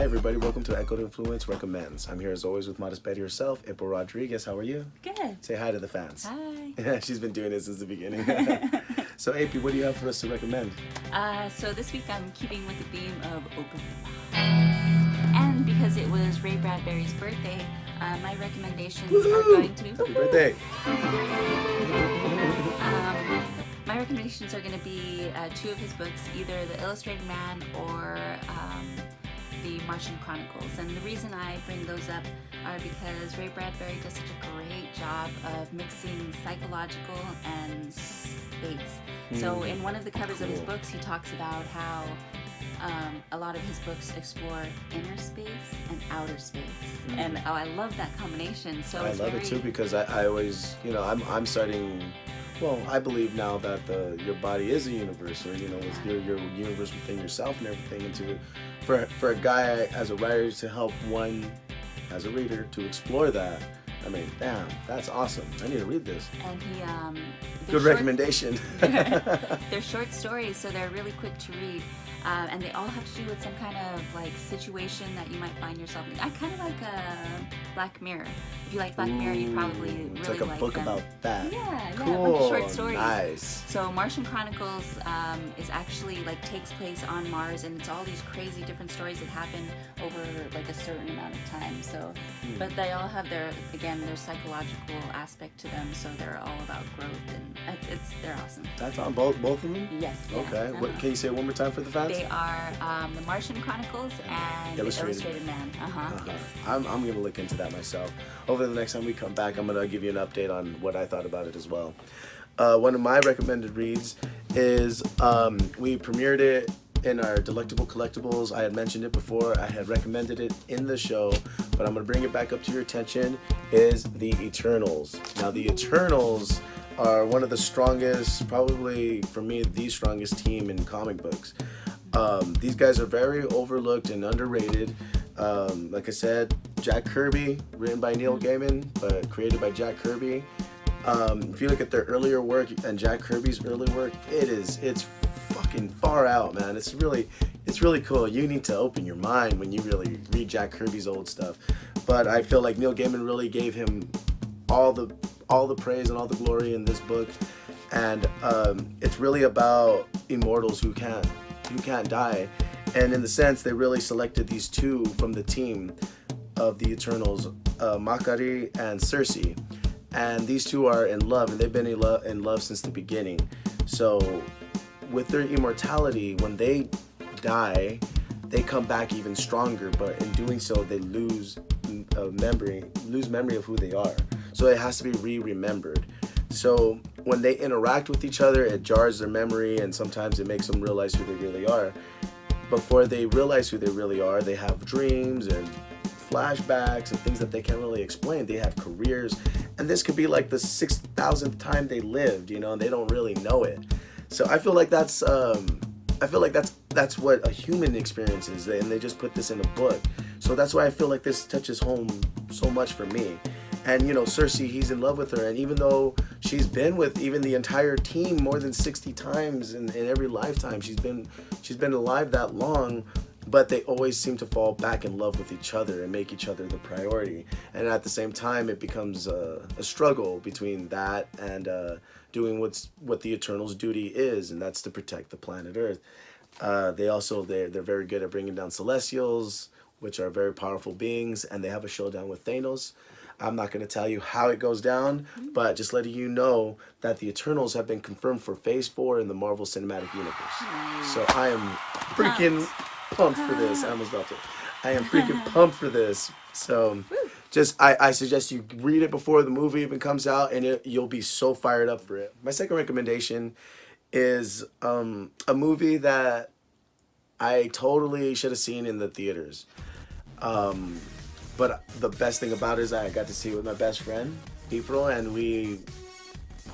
everybody, welcome to Echo Influence Recommends. I'm here as always with Modest Betty herself, April Rodriguez. How are you? Good. Say hi to the fans. Hi. She's been doing it since the beginning. So AP, what do you have for us to recommend? So this week I'm keeping with the theme of open. And because it was Ray Bradbury's birthday, my recommendations are going to be... Happy birthday! My recommendations are going to be two of his books, either The Illustrated Man or The Martian Chronicles. And the reason I bring those up are because Ray Bradbury does such a great job of mixing psychological and space. So in one of the covers of his books, he talks about how a lot of his books explore inner space and outer space. And I love that combination. So I love it too, because I always, I'm starting... Well, I believe now that your body is a universe, or it's your universe within yourself and everything. And for a guy as a writer to help one as a reader to explore that, I mean, damn, that's awesome. I need to read this. And he good recommendation. They're short stories, so they're really quick to read. And they all have to do with some kind of like situation that you might find yourself in. I kind of like Black Mirror. If you like Black Mirror, you probably really it's like a book them. about that. Yeah, cool. A bunch of short stories. Nice. So Martian Chronicles is actually takes place on Mars, and it's all these crazy different stories that happen over like a certain amount of time. So, but they all have their psychological aspect to them. So they're all about growth, and they're awesome. That's on both of them? Yes. Yeah. Okay. What can you say one more time for the fans? They are The Martian Chronicles and Illustrated Man. Yes. I'm going to look into that myself. Over the next time we come back, I'm going to give you an update on what I thought about it as well. One of my recommended reads is we premiered it in our Delectable Collectibles. I had mentioned it before. I had recommended it in the show, but I'm going to bring it back up to your attention, is The Eternals. Now, The Eternals are one of the strongest, probably for me, the strongest team in comic books. These guys are very overlooked and underrated. Like I said, Jack Kirby, written by Neil Gaiman, but created by Jack Kirby. If you look at their earlier work and Jack Kirby's early work, it's fucking far out, man. It's really cool. You need to open your mind when you really read Jack Kirby's old stuff. But I feel like Neil Gaiman really gave him all the praise and all the glory in this book. And it's really about immortals who can't die. And in the sense, they really selected these two from the team of the Eternals, Makari and Cersei. And these two are in love, and they've been in love since the beginning. So with their immortality, when they die, they come back even stronger, but in doing so, they lose memory of who they are. So it has to be remembered. So when they interact with each other, it jars their memory, and sometimes it makes them realize who they really are. Before they realize who they really are, they have dreams and flashbacks and things that they can't really explain. They have careers, and this could be like the 6,000th time they lived, and they don't really know it. So I feel like that's what a human experience is, and they just put this in a book. So that's why I feel like this touches home so much for me. And Cersei, he's in love with her, and even though she's been with even the entire team more than 60 times in every lifetime, she's been alive that long, but they always seem to fall back in love with each other and make each other the priority. And at the same time, it becomes a struggle between that and doing what the Eternals' duty is, and that's to protect the planet Earth. They're very good at bringing down Celestials, which are very powerful beings, and they have a showdown with Thanos. I'm not going to tell you how it goes down, but just letting you know that the Eternals have been confirmed for Phase 4 in the Marvel Cinematic Universe. So I am freaking pumped for this. I almost dropped it. I am freaking pumped for this. So I suggest you read it before the movie even comes out, and you'll be so fired up for it. My second recommendation is a movie that I totally should have seen in the theaters. But the best thing about it is I got to see it with my best friend, April, and when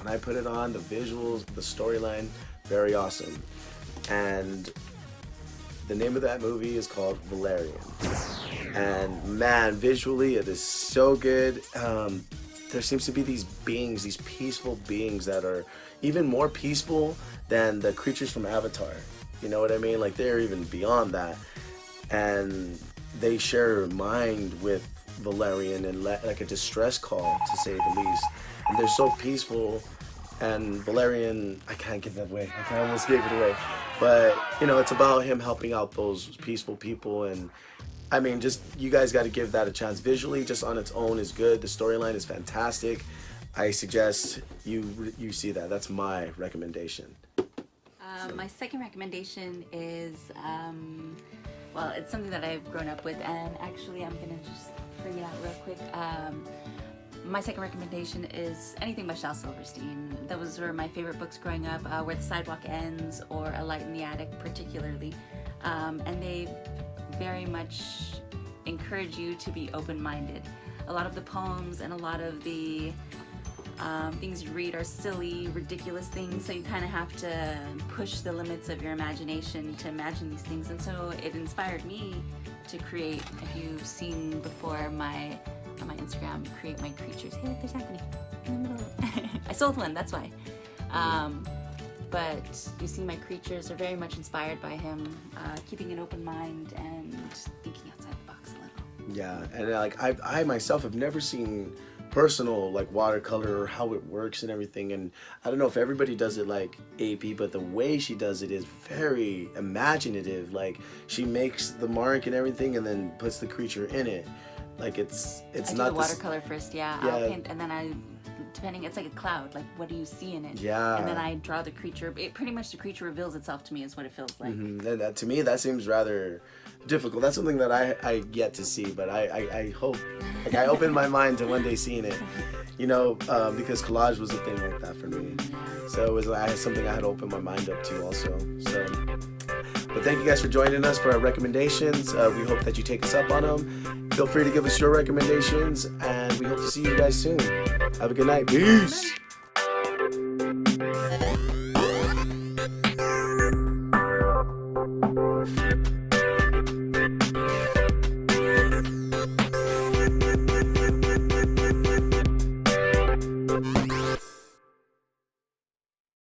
I put it on, the visuals, the storyline, very awesome. And the name of that movie is called Valerian. And man, visually it is so good. There seems to be these beings, these peaceful beings that are even more peaceful than the creatures from Avatar. You know what I mean? Like they're even beyond that. And they share a mind with Valerian and like a distress call, to say the least. And they're so peaceful. And Valerian, I can't give that away. I almost gave it away. But, you know, it's about him helping out those peaceful people. And I mean, just, you guys got to give that a chance. Visually, just on its own is good. The storyline is fantastic. I suggest you see that. That's my recommendation. My second recommendation is, well, it's something that I've grown up with, and actually I'm going to just bring it out real quick. My second recommendation is anything by Shel Silverstein. Those were my favorite books growing up, Where the Sidewalk Ends or A Light in the Attic particularly. And they very much encourage you to be open-minded. A lot of the poems and a lot of the things you read are silly, ridiculous things, so you kind of have to push the limits of your imagination to imagine these things. And so it inspired me to create, if you've seen before on my Instagram, create my creatures. Hey, look, there's Anthony in the middle. I sold one, that's why. But you see, my creatures are very much inspired by him, keeping an open mind and thinking outside the box a little. Yeah, and like I myself have never seen personal like watercolor or how it works and everything, and I don't know if everybody does it like AP, but the way she does it is very imaginative. Like, she makes the mark and everything and then puts the creature in it. Like, it's I do not the watercolor first, yeah. I'll paint, and then depending, it's like a cloud. Like, what do you see in it? Yeah. And then I draw the creature. Pretty much the creature reveals itself to me, is what it feels like. Mm-hmm. And that, to me, that seems rather difficult. That's something that I yet to see, but I hope, like, I open my mind to one day seeing it, you know, because collage was a thing like that for me. So it was something I had to open my mind up to also. So, but thank you guys for joining us for our recommendations. We hope that you take us up on them. Feel free to give us your recommendations, and we hope to see you guys soon. Have a good night. Peace.